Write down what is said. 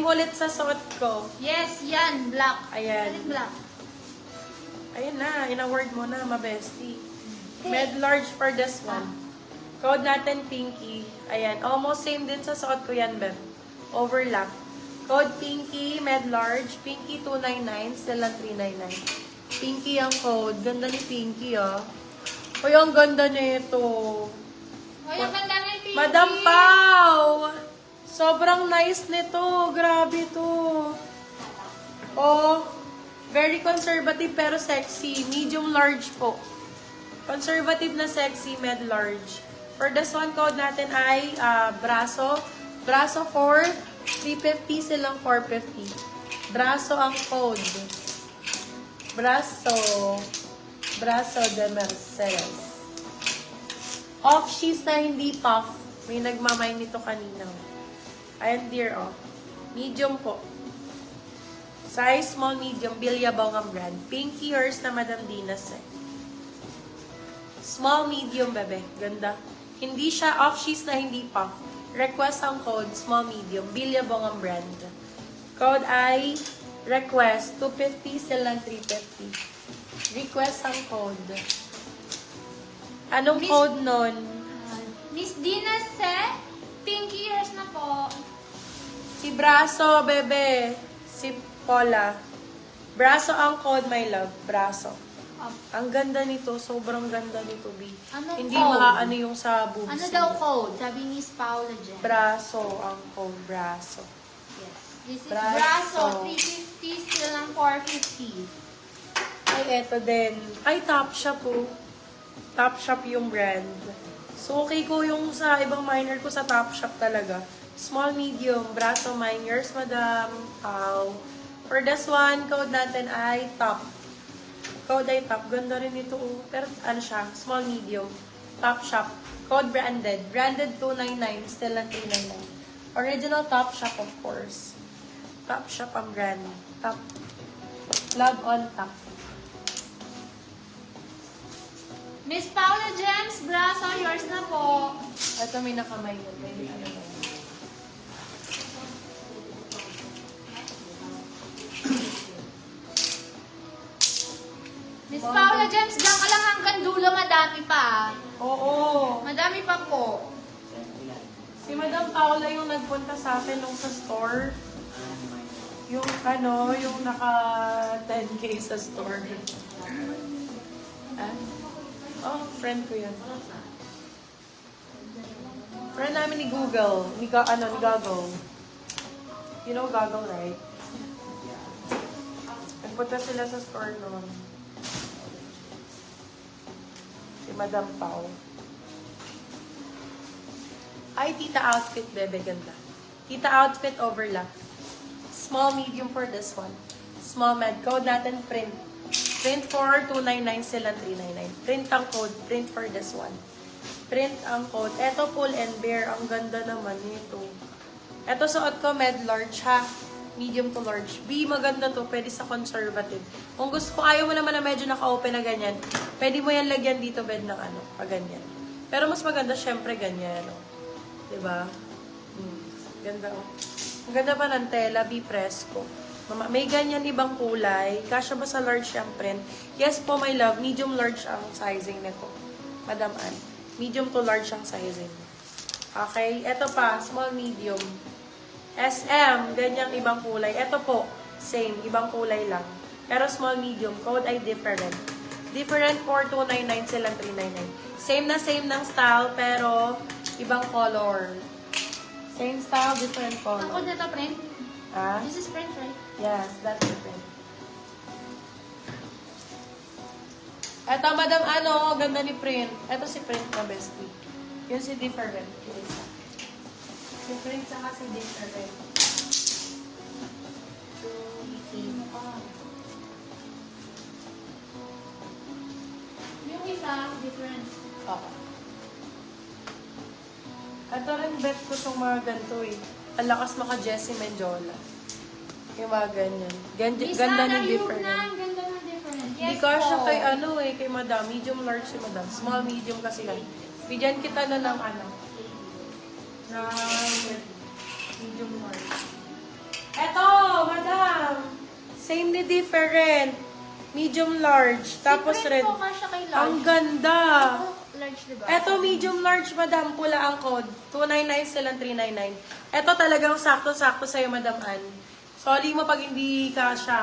ulit sa suot ko. Yes, yan. Black. Ayan. Galit black. Ayun na, in-award mo na, ma-bestie. Med large for this one. Code natin Pinky. Ayan, almost same din sa suot ko yan, Beb. Overlap. Code Pinky, med large. Pinky 299, still lang 399. Pinky ang code. Ganda ni Pinky, ah. Uy, ang ganda niya ito. Hoy, ang ganda ng Pinky. Madam Pau! Sobrang nice nito. Grabe to. Oh, very conservative pero sexy. Medium large po. Conservative na sexy, med large. For this one, code natin ay braso. Braso 4, 350 silang 450. Braso ang code. Braso. Braso de Mercedes. Off sheets na hindi puff. May nagmamay nito kanina. Ayan dear, oh. Medium po. Size small, medium. Bilyabong ang brand. Pinky hers na Madam Dinas eh. Small, medium, bebe. Ganda. Hindi siya off sheets na hindi puff. Request ang code, small, medium. Bilyabong ang brand. Code ay request. 250, still lang 350. Request ang code. Anong code nun? Miss Dina se, Pinky years na po. Si Braso, bebe. Si Paula. Braso ang code, my love. Braso. Ang ganda nito. Sobrang ganda nito, B. Anong Hindi code? makaano yung sa boobs. Ano daw code? Sabi ni Miss Paula Jen. Braso ang code. Braso. Yes. This is Braso. Braso. 350, still lang 450. Ay, eto din. Ay, Topshop po. Topshop yung brand. So, okay ko yung sa ibang minor ko sa Topshop talaga. Small, medium, braso, mine. Yours, Madam Pau. For this one, code natin ay top. Code ay top. Ganda rin ito. Oh. Pero ano siya? Small, medium. Topshop. Code branded. Branded 299. Still lang 399. Original Topshop, of course. Topshop ang brand. Top. Love on top. Miss Paula James, Braso, yours na po. Ito may nakamay yun. May ano yun. Miss Paula James, diyan ka lang hanggang dulo, madami pa. Oo. Madami pa po. Si Madam Paula yung nagpunta sa akin nung sa store. Yung ano, yung naka 10K sa store. Ah? Oh, friend ko yan. Friend namin ni Google. Ni Goggle. You know Goggle, right? Nagpunta sila sa store noon. Si Madam Pau. Ay, tita outfit, bebe, ganda. Tita outfit overlap. Small, medium for this one. Small med. Code natin print. Print for 299 sila 399. Print ang code. Print for this one. Print ang code. Eto pull and bear. Ang ganda naman nito. Eto suot ko med large ha. Medium to large. B, maganda to. Pwede sa conservative. Kung gusto ko, ayaw mo naman na medyo naka-open na ganyan, pwede mo yan lagyan dito bed ng ano, pag ganyan. Pero mas maganda syempre ganyan. Oh. Diba? Ganda oh. Ang ganda pa ng tela, B Fresco. May ganyan ibang kulay. Kasya ba sa large yung print? Yes po, my love. Medium large ang sizing nito. Madam Ann. Medium to large ang sizing. Okay? Ito pa, small, medium. SM, ganyang ibang kulay. Ito po, same. Ibang kulay lang. Pero small, medium. Code ay different. Different for 299 silang 399. Same ng style, pero ibang color. Same style, different color. Ang code na to, print? Ah? This is print, right? Yes, that's different. Eto, madam, ano, ganda ni print. Eto si print na bestie. Yun si different. Si print saka si different. Yung isa, different. Oo. Ito rin bet ko itong mga ganito eh. Ang lakas maka Jessie Menjola. Yung mga ganyan. Ganda ni different. Ganda ng different. Yes Hindi ka siya po. kay ano eh, kay madam. Medium large si madam. Small, medium kasi yan. Bigyan kita na ng ano. Na medium large. Eto, madam. Same ni different. Medium large. Tapos Si red. print po kasya kay large. Ang ganda. Large, diba? Eto, medium large, madam. Pula ang code. 299 silang 399. Eto talagang sakto-sakto sa'yo, madam Ann. Sorry mo pag hindi kasha.